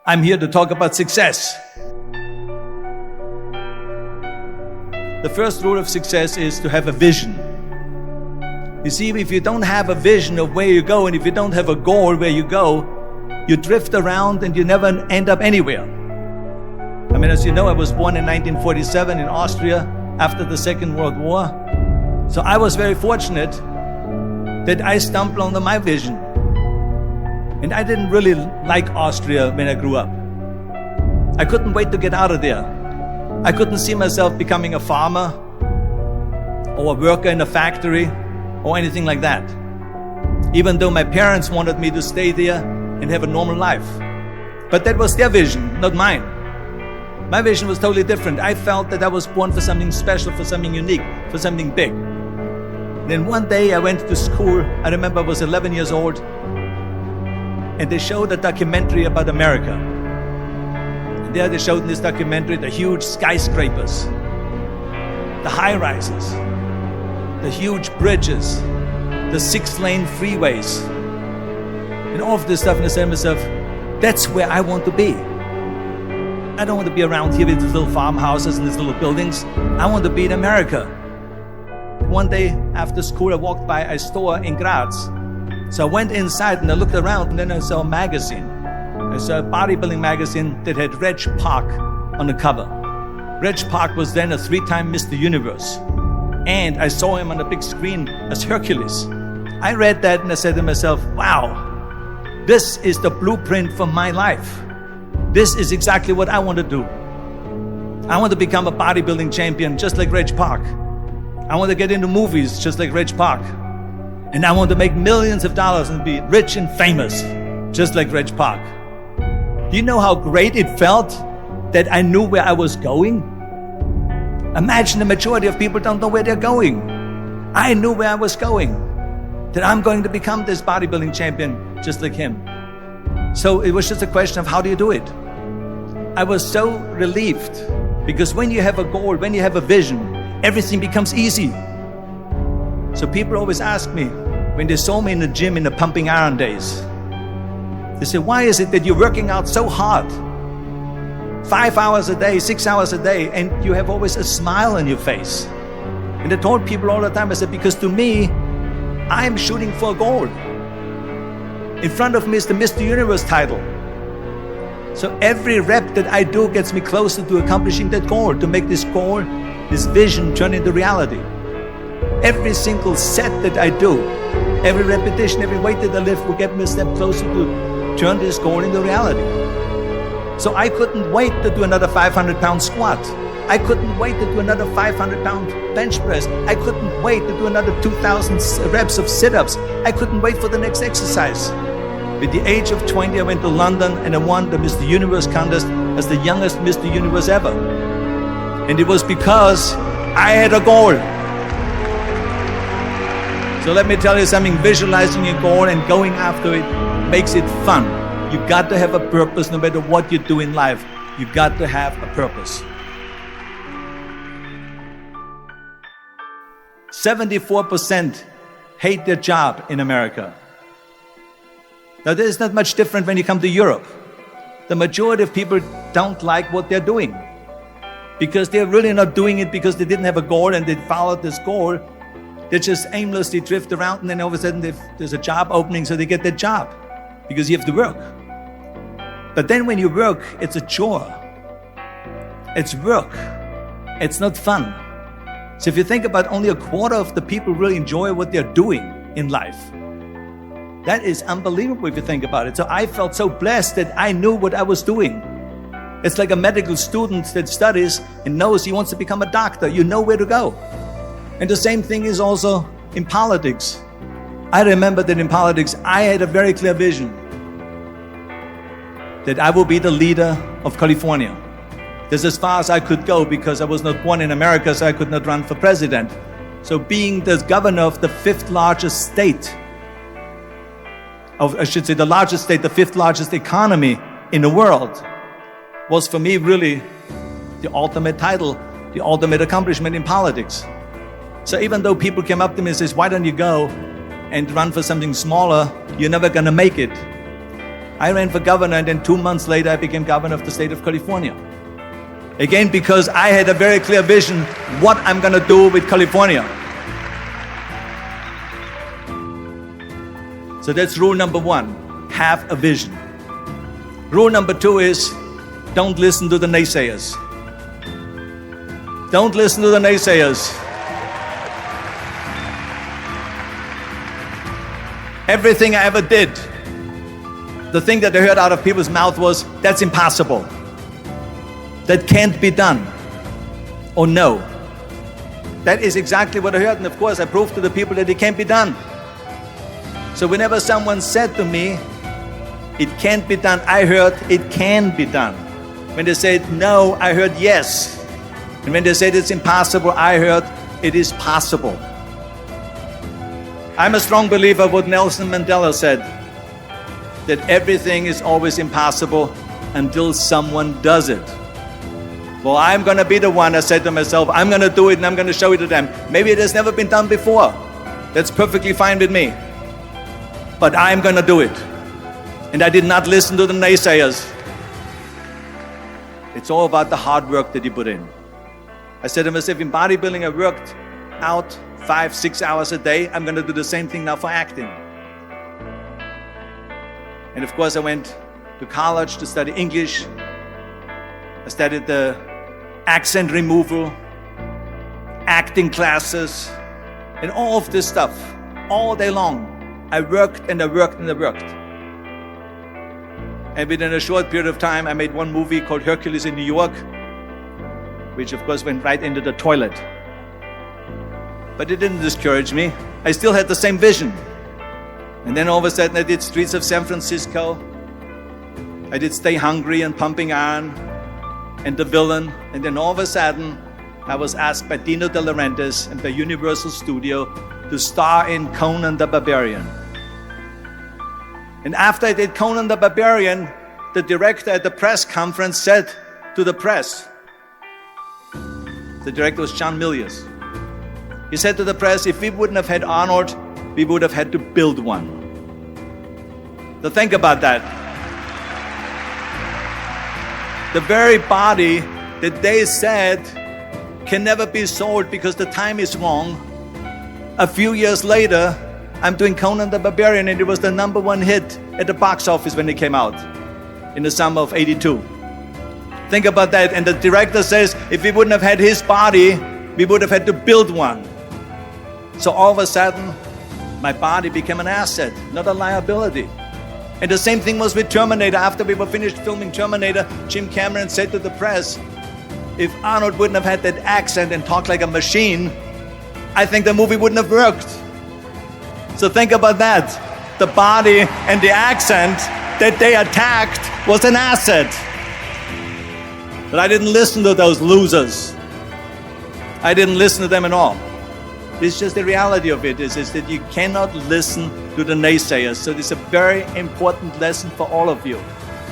I'm here to talk about success. The first rule of success is to have a vision. You see, if you don't have a vision of where you go, and if you don't have a goal where you go, you drift around and you never end up anywhere. I mean, as you know, I was born in 1947 in Austria after the Second World War. So I was very fortunate that I stumbled onto my vision. And I didn't really like Austria when I grew up. I couldn't wait to get out of there. I couldn't see myself becoming a farmer or a worker in a factory or anything like that. Even though my parents wanted me to stay there and have a normal life. But that was their vision, not mine. My vision was totally different. I felt that I was born for something special, for something unique, for something big. Then one day I went to school. I remember I was 11 years old. And they showed a documentary about America. And there they showed in this documentary the huge skyscrapers, the high-rises, the huge bridges, the 6-lane freeways, and all of this stuff. And I said to myself, that's where I want to be. I don't want to be around here with these little farmhouses and these little buildings. I want to be in America. One day after school, I walked by a store in Graz. So I went inside and I looked around, and then I saw a magazine. I saw a bodybuilding magazine that had Reg Park on the cover. Reg Park was then a 3-time Mr. Universe. And I saw him on the big screen as Hercules. I read that and I said to myself, wow, this is the blueprint for my life. This is exactly what I want to do. I want to become a bodybuilding champion just like Reg Park. I want to get into movies just like Reg Park. And I want to make millions of dollars and be rich and famous, just like Reg Park. Do you know how great it felt that I knew where I was going? Imagine the majority of people don't know where they're going. I knew where I was going, that I'm going to become this bodybuilding champion, just like him. So it was just a question of how do you do it? I was so relieved, because when you have a goal, when you have a vision, everything becomes easy. So people always ask me, when they saw me in the gym in the pumping iron days, they say, why is it that you're working out so hard? 5 hours a day, 6 hours a day, and you have always a smile on your face. And I told people all the time, I said, because to me, I'm shooting for a goal. In front of me is the Mr. Universe title. So every rep that I do gets me closer to accomplishing that goal, to make this goal, this vision turn into reality. Every single set that I do, every repetition, every weight that I lift will get me a step closer to turn this goal into reality. So I couldn't wait to do another 500-pound squat. I couldn't wait to do another 500-pound bench press. I couldn't wait to do another 2,000 reps of sit-ups. I couldn't wait for the next exercise. At the age of 20, I went to London and I won the Mr. Universe contest as the youngest Mr. Universe ever. And it was because I had a goal. So let me tell you something, visualizing your goal and going after it makes it fun. You got to have a purpose no matter what you do in life. You got to have a purpose. 74% hate their job in America. Now this is not much different when you come to Europe. The majority of people don't like what they're doing because they're really not doing it because they didn't have a goal and they followed this goal. They just aimlessly drift around, and then all of a sudden there's a job opening, so they get that job because you have to work. But then when you work, it's a chore. It's work. It's not fun. So if you think about only a quarter of the people really enjoy what they're doing in life. That is unbelievable if you think about it. So I felt so blessed that I knew what I was doing. It's like a medical student that studies and knows he wants to become a doctor. You know where to go. And the same thing is also in politics. I remember that in politics, I had a very clear vision that I will be the leader of California. That's as far as I could go because I was not born in America, so I could not run for president. So being the governor of the 5th largest state, the largest state, the 5th largest economy in the world, was for me really the ultimate title, the ultimate accomplishment in politics. So even though people came up to me and says, why don't you go and run for something smaller, you're never gonna make it. I ran for governor, and then 2 months later I became governor of the state of California. Again, because I had a very clear vision what I'm going to do with California. So that's rule number 1, have a vision. Rule number 2 is don't listen to the naysayers. Don't listen to the naysayers. Everything I ever did, the thing that I heard out of people's mouth was, that's impossible. That can't be done. Or no. That is exactly what I heard, and of course I proved to the people that it can't be done. So whenever someone said to me, it can't be done, I heard, it can be done. When they said no, I heard yes. And when they said it's impossible, I heard, it is possible. I'm a strong believer of what Nelson Mandela said, that everything is always impossible until someone does it. Well, I'm going to be the one, I said to myself, I'm going to do it and I'm going to show it to them. Maybe it has never been done before. That's perfectly fine with me. But I'm going to do it. And I did not listen to the naysayers. It's all about the hard work that you put in. I said to myself, in bodybuilding, I worked out 5-6 hours a day. I'm going to do the same thing now for acting. And of course, I went to college to study English. I studied the accent removal, acting classes, and all of this stuff all day long. I worked and I worked and I worked. And within a short period of time, I made one movie called Hercules in New York, which of course went right into the toilet. But it didn't discourage me. I still had the same vision. And then all of a sudden I did Streets of San Francisco. I did Stay Hungry and Pumping Iron and The Villain. And then all of a sudden I was asked by Dino De Laurentiis and by Universal Studio to star in Conan the Barbarian. And after I did Conan the Barbarian, the director at the press conference said to the press, the director was John Milius. He said to the press, if we wouldn't have had Arnold, we would have had to build one. So think about that. The very body that they said can never be sold because the time is wrong. A few years later, I'm doing Conan the Barbarian, and it was the #1 hit at the box office when it came out in the summer of '82. Think about that. And the director says, if we wouldn't have had his body, we would have had to build one. So all of a sudden, my body became an asset, not a liability. And the same thing was with Terminator. After we were finished filming Terminator, Jim Cameron said to the press, if Arnold wouldn't have had that accent and talked like a machine, I think the movie wouldn't have worked. So think about that. The body and the accent that they attacked was an asset. But I didn't listen to those losers. I didn't listen to them at all. It's just the reality of it is that you cannot listen to the naysayers. So this is a very important lesson for all of you.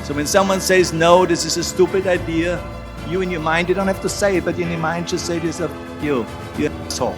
So when someone says, no, this is a stupid idea, you in your mind, you don't have to say it, but in your mind just say this of you asshole.